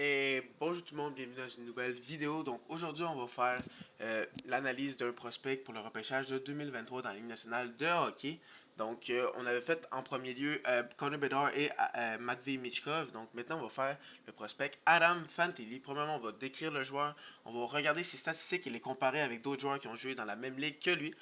Et bonjour tout le monde, bienvenue dans une nouvelle vidéo. Donc aujourd'hui, on va faire l'analyse d'un prospect pour le repêchage de 2023 dans la Ligue nationale de hockey. Donc on avait fait en premier lieu Connor Bedard et Matvei Michkov. Donc maintenant, on va faire le prospect Adam Fantilli. Premièrement, on va décrire le joueur, on va regarder ses statistiques et les comparer avec d'autres joueurs qui ont joué dans la même ligue que lui.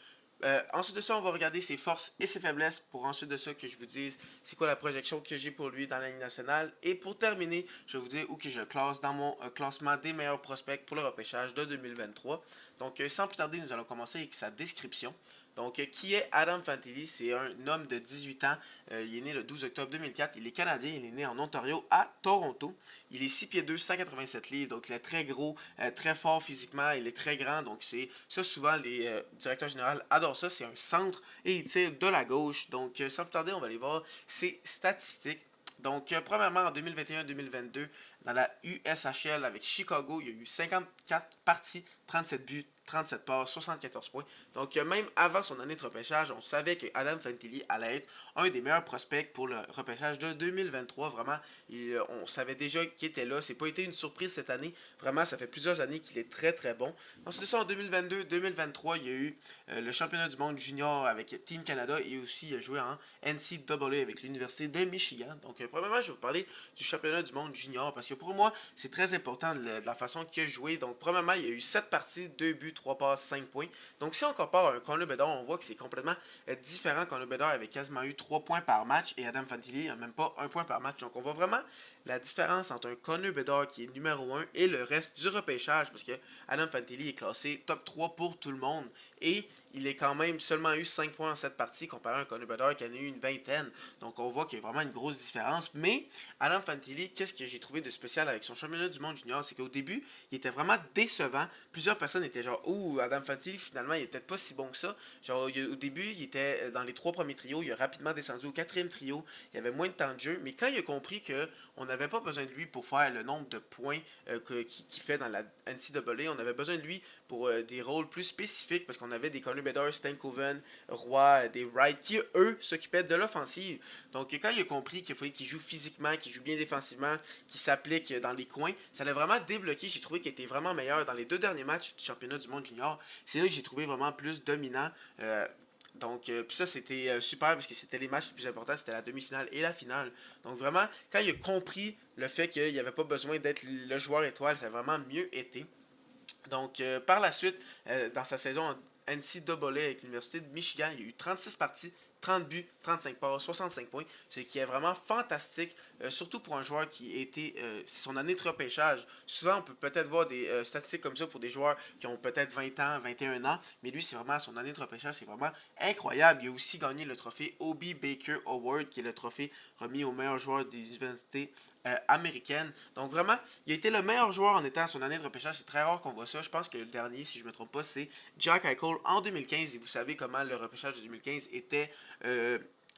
Ensuite de ça, on va regarder ses forces et ses faiblesses pour ensuite de ça que je vous dise c'est quoi la projection que j'ai pour lui dans la Ligue nationale. Et pour terminer, je vais vous dire où que je le classe dans mon classement des meilleurs prospects pour le repêchage de 2023. Donc, sans plus tarder, nous allons commencer avec sa description. Donc, qui est Adam Fantilli? C'est un homme de 18 ans. Il est né le 12 octobre 2004. Il est canadien. Il est né en Ontario, à Toronto. Il est 6 pieds 2, 187 livres. Donc, il est très gros, très fort physiquement. Il est très grand. Donc, c'est ça, souvent, les directeurs généraux adorent ça. C'est un centre et il tire de la gauche. Donc, sans plus tarder, on va aller voir ses statistiques. Donc, premièrement, en 2021-2022, dans la USHL avec Chicago, il y a eu 54 parties, 37 buts, 37 passes, 74 points. Donc, même avant son année de repêchage, on savait que Adam Fantilli allait être un des meilleurs prospects pour le repêchage de 2023. Vraiment, on savait déjà qu'il était là. C'est pas été une surprise cette année. Vraiment, ça fait plusieurs années qu'il est très très bon. Ensuite de ça, en 2022-2023, il y a eu le championnat du monde junior avec Team Canada et aussi il a joué en NCAA avec l'Université de Michigan. Donc, premièrement, je vais vous parler du championnat du monde junior parce que pour moi, c'est très important de la façon qu'il a joué. Donc, premièrement, il y a eu 7 parties, 2 buts, 3 passes, 5 points. Donc, si on compare un Connor Bedard, on voit que c'est complètement différent. Connor Bedard avait quasiment eu 3 points par match et Adam Fantilli n'a même pas 1 point par match. Donc, on voit vraiment la différence entre un Connor Bedard qui est numéro 1 et le reste du repêchage parce que Adam Fantilli est classé top 3 pour tout le monde et il est quand même seulement eu 5 points en cette partie comparé à un Connor Bedard qui en a eu une vingtaine. Donc on voit qu'il y a vraiment une grosse différence. Mais Adam Fantilli, qu'est-ce que j'ai trouvé de spécial avec son championnat du monde junior? C'est qu'au début, il était vraiment décevant. Plusieurs personnes étaient genre, ouh, Adam Fantilli, finalement, il est peut-être pas si bon que ça. Genre, au début, il était dans les 3 premiers trios. Il a rapidement descendu au 4e trio. Il avait moins de temps de jeu. Mais quand il a compris qu'on n'avait pas besoin de lui pour faire le nombre de points qu'il fait dans la NCAA, on avait besoin de lui pour des rôles plus spécifiques parce qu'on avait des Connor Bedard, Stankoven, Roy, des Wright qui eux s'occupaient de l'offensive. Donc quand il a compris qu'il fallait qu'il joue physiquement, qu'il joue bien défensivement, qu'il s'applique dans les coins, ça l'a vraiment débloqué. J'ai trouvé qu'il était vraiment meilleur dans les 2 derniers matchs du championnat du monde junior. C'est là que j'ai trouvé vraiment plus dominant. Donc, puis ça, c'était super parce que c'était les matchs les plus importants, c'était la demi-finale et la finale. Donc, vraiment, quand il a compris le fait qu'il n'y avait pas besoin d'être le joueur étoile, ça a vraiment mieux été. Donc, par la suite, dans sa saison en NCAA avec l'Université de Michigan, il y a eu 36 parties, 30 buts, 35 passes, 65 points, ce qui est vraiment fantastique, surtout pour un joueur qui a été son année de repêchage. Souvent, on peut peut-être voir des statistiques comme ça pour des joueurs qui ont peut-être 20 ans, 21 ans, mais lui, c'est vraiment son année de repêchage, c'est vraiment incroyable. Il a aussi gagné le trophée Obi Baker Award, qui est le trophée remis aux meilleurs joueurs des universités américaines. Donc vraiment, il a été le meilleur joueur en étant à son année de repêchage. C'est très rare qu'on voit ça. Je pense que le dernier, si je ne me trompe pas, c'est Jack Eichel en 2015. Et vous savez comment le repêchage de 2015 était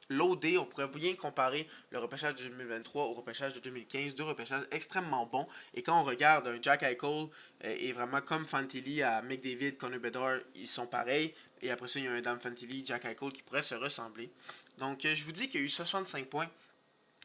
loadé. On pourrait bien comparer le repêchage de 2023 au repêchage de 2015. Deux repêchages extrêmement bons. Et quand on regarde un Jack Eichel et vraiment comme Fantilli à McDavid, Connor Bedard, ils sont pareils. Et après ça, il y a un Adam Fantilli, Jack Eichel qui pourrait se ressembler. Donc je vous dis qu'il y a eu 65 points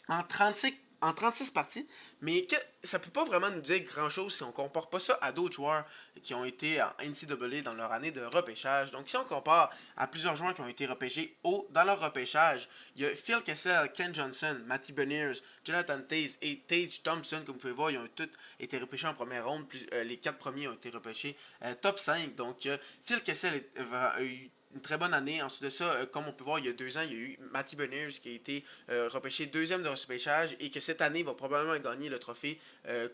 en 36 parties, mais que ça peut pas vraiment nous dire grand-chose si on compare pas ça à d'autres joueurs qui ont été en NCAA dans leur année de repêchage. Donc si on compare à plusieurs joueurs qui ont été repêchés haut dans leur repêchage, il y a Phil Kessel, Ken Johnson, Matty Beniers, Jonathan Toews et Tage Thompson, comme vous pouvez voir, ils ont tous été repêchés en première ronde. Les 4 premiers ont été repêchés top 5. Donc Phil Kessel a eu une très bonne année. Ensuite de ça, comme on peut voir, il y a 2 ans, il y a eu Matty Beniers qui a été repêché deuxième de repêchage et que cette année, il va probablement gagner le trophée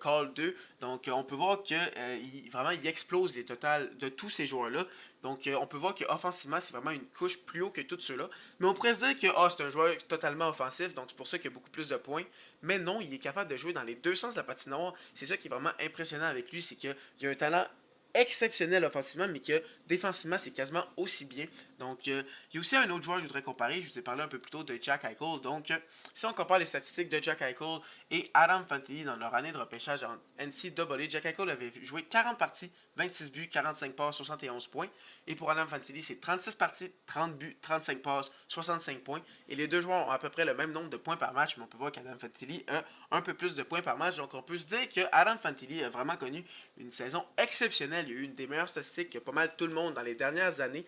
Call 2. Donc, on peut voir que vraiment, il explose les totals de tous ces joueurs-là. Donc, on peut voir qu'offensivement, c'est vraiment une couche plus haut que tous ceux-là. Mais on pourrait se dire que c'est un joueur totalement offensif, donc c'est pour ça qu'il y a beaucoup plus de points. Mais non, il est capable de jouer dans les deux sens de la patinoire. C'est ça qui est vraiment impressionnant avec lui, c'est qu'il a un talent exceptionnel offensivement, mais que défensivement, c'est quasiment aussi bien. Donc, il y a aussi un autre joueur que je voudrais comparer. Je vous ai parlé un peu plus tôt de Jack Eichel. Donc, si on compare les statistiques de Jack Eichel et Adam Fantilli dans leur année de repêchage en NCAA, Jack Eichel avait joué 40 parties, 26 buts, 45 passes, 71 points. Et pour Adam Fantilli, c'est 36 parties, 30 buts, 35 passes, 65 points. Et les deux joueurs ont à peu près le même nombre de points par match, mais on peut voir qu'Adam Fantilli a un peu plus de points par match. Donc, on peut se dire que Adam Fantilli a vraiment connu une saison exceptionnelle. Il y a eu une des meilleures statistiques que pas mal tout le monde dans les dernières années.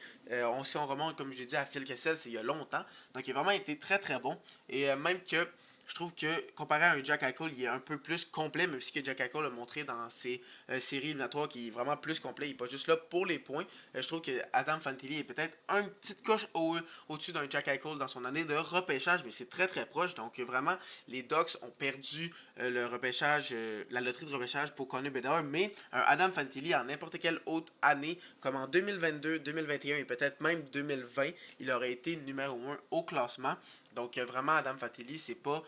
Si on remonte, comme je l'ai dit, à Phil Kessel, c'est il y a longtemps. Donc, il a vraiment été très très bon. Et même que je trouve que comparé à un Jack Eichel, il est un peu plus complet, même si que Jack Eichel a montré dans ses séries éliminatoires qu'il est vraiment plus complet. Il n'est pas juste là pour les points. Je trouve que Adam Fantilli est peut-être un petit coche au-dessus d'un Jack Eichel dans son année de repêchage, mais c'est très très proche. Donc vraiment, les Ducks ont perdu le repêchage, la loterie de repêchage pour Connor Bedard, mais un Adam Fantilli en n'importe quelle autre année, comme en 2022, 2021 et peut-être même 2020, il aurait été numéro 1 au classement. Donc vraiment, Adam Fantilli, c'est pas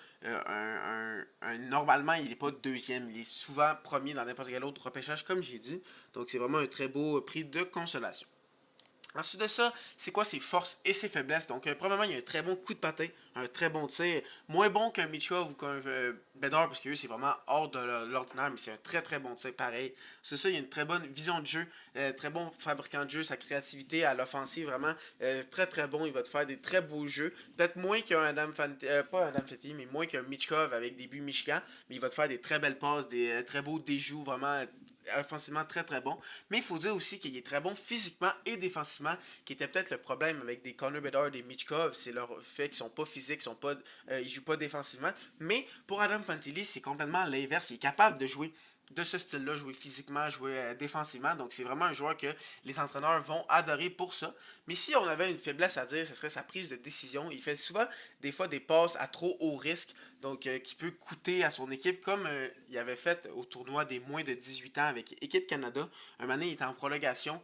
normalement, il n'est pas deuxième. Il est souvent premier dans n'importe quel autre repêchage, comme j'ai dit. Donc c'est vraiment un très beau prix de consolation. Ensuite de ça, c'est quoi ses forces et ses faiblesses? Donc, premièrement, il y a un très bon coup de patin, un très bon tir. Moins bon qu'un Michkov ou qu'un Bedard, parce que eux, c'est vraiment hors de l'ordinaire, mais c'est un très très bon tir pareil. C'est ça, il y a une très bonne vision de jeu, très bon fabricant de jeu, sa créativité à l'offensive, vraiment très très bon. Il va te faire des très beaux jeux. Peut-être moins qu'un pas un Adam Fantilli, mais moins qu'un Michkov avec des buts Michigan, mais il va te faire des très belles passes, des très beaux déjoues, vraiment offensivement très très bon. Mais il faut dire aussi qu'il est très bon physiquement et défensivement, qui était peut-être le problème avec des Connor Bedard et des Michkov, c'est leur fait qu'ils sont pas physiques, ils jouent pas défensivement. Mais pour Adam Fantilli, c'est complètement l'inverse. Il est capable de jouer de ce style-là, jouer physiquement, jouer défensivement. Donc c'est vraiment un joueur que les entraîneurs vont adorer pour ça. Mais si on avait une faiblesse à dire, ce serait sa prise de décision. Il fait souvent des fois des passes à trop haut risque, donc qui peut coûter à son équipe, comme il avait fait au tournoi des moins de 18 ans avec Équipe Canada. Un moment donné, il était en prolongation.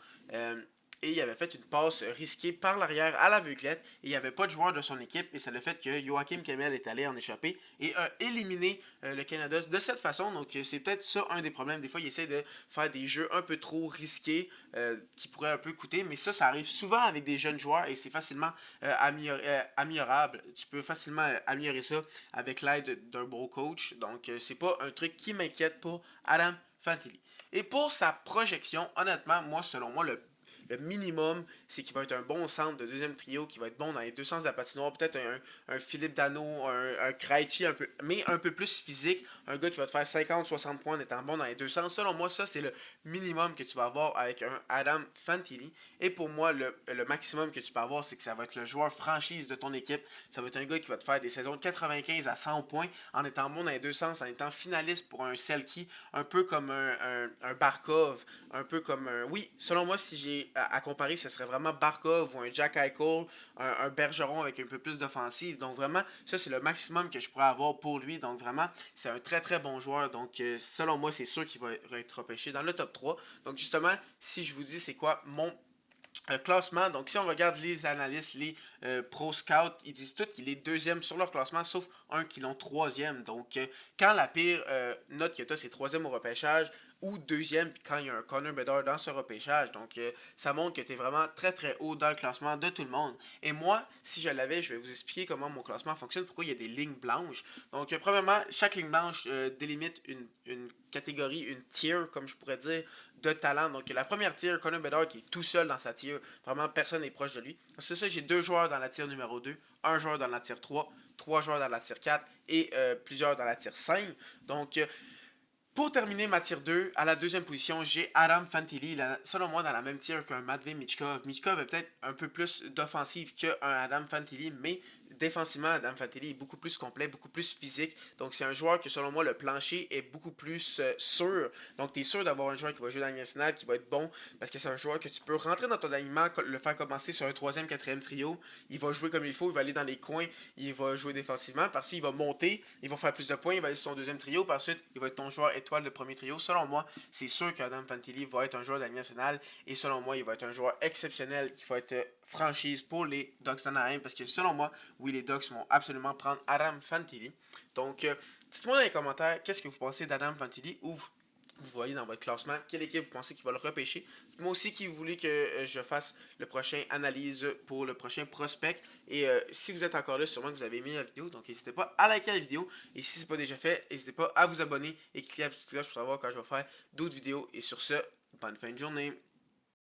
Et il avait fait une passe risquée par l'arrière à l'aveuglette et il n'y avait pas de joueur de son équipe et ça le fait que Joachim Kemel est allé en échapper et a éliminé le Canada de cette façon. Donc c'est peut-être ça un des problèmes. Des fois, il essaie de faire des jeux un peu trop risqués qui pourraient un peu coûter, mais ça arrive souvent avec des jeunes joueurs et c'est facilement améliorable. Tu peux facilement améliorer ça avec l'aide d'un bon coach. Donc c'est pas un truc qui m'inquiète pour Adam Fantilli. Et pour sa projection, honnêtement, moi, selon moi, le minimum, c'est qu'il va être un bon centre de deuxième trio, qui va être bon dans les deux sens de la patinoire. Peut-être un Philippe Dano, un Krejci, mais un peu plus physique. Un gars qui va te faire 50-60 points en étant bon dans les deux sens. Selon moi, ça, c'est le minimum que tu vas avoir avec un Adam Fantilli. Et pour moi, le maximum que tu peux avoir, c'est que ça va être le joueur franchise de ton équipe. Ça va être un gars qui va te faire des saisons de 95 à 100 points en étant bon dans les deux sens, en étant finaliste pour un Selkie, un peu comme un Barkov, un peu comme un... Oui, selon moi, si j'ai à comparer, ce serait vraiment Barkov ou un Jack Eichel, un Bergeron avec un peu plus d'offensive. Donc vraiment, ça c'est le maximum que je pourrais avoir pour lui. Donc vraiment, c'est un très très bon joueur. Donc selon moi, c'est sûr qu'il va être repêché dans le top 3. Donc justement, si je vous dis c'est quoi mon classement, donc si on regarde les analystes, les pro scouts, ils disent tous qu'il est deuxième sur leur classement, sauf un qui l'ont troisième. Donc quand la pire note que tu as, c'est troisième au repêchage, ou deuxième quand il y a un Connor Bedard dans ce repêchage. Donc ça montre que tu es vraiment très très haut dans le classement de tout le monde. Et moi, si je l'avais, je vais vous expliquer comment mon classement fonctionne, pourquoi il y a des lignes blanches. Donc premièrement, chaque ligne blanche délimite une catégorie, une tier, comme je pourrais dire, de talent. Donc la première tier, Connor Bedard qui est tout seul dans sa tier, vraiment personne n'est proche de lui. C'est ça, j'ai deux joueurs dans la tier numéro 2, un joueur dans la tier 3, trois joueurs dans la tier 4 et plusieurs dans la tier 5. Donc pour terminer ma tier 2, à la deuxième position, j'ai Adam Fantilli, selon moi dans la même tier qu'un Matvei Michkov. Michkov est peut-être un peu plus d'offensive qu'un Adam Fantilli, mais défensivement, Adam Fantilli est beaucoup plus complet, beaucoup plus physique. Donc c'est un joueur que selon moi, le plancher est beaucoup plus sûr. Donc tu es sûr d'avoir un joueur qui va jouer dans la Ligue nationale, qui va être bon, parce que c'est un joueur que tu peux rentrer dans ton alignement, le faire commencer sur un troisième, quatrième trio. Il va jouer comme il faut, il va aller dans les coins, il va jouer défensivement. Par suite, il va monter, il va faire plus de points, il va aller sur son deuxième trio. Par suite, il va être ton joueur étoile de premier trio. Selon moi, c'est sûr qu'Adam Fantilli va être un joueur de la Ligue nationale. Et selon moi, il va être un joueur exceptionnel qui va être franchise pour les Ducks d'Anaheim. Parce que selon moi, oui, les Ducks vont absolument prendre Adam Fantilli. Donc, dites-moi dans les commentaires, qu'est-ce que vous pensez d'Adam Fantilli ou vous voyez dans votre classement quelle équipe vous pensez qui va le repêcher. Dites-moi aussi qui vous voulez que je fasse le prochain analyse pour le prochain prospect. Et si vous êtes encore là, sûrement que vous avez aimé la vidéo. Donc n'hésitez pas à liker la vidéo. Et si ce n'est pas déjà fait, n'hésitez pas à vous abonner et cliquer la petite cloche pour savoir quand je vais faire d'autres vidéos. Et sur ce, bonne fin de journée.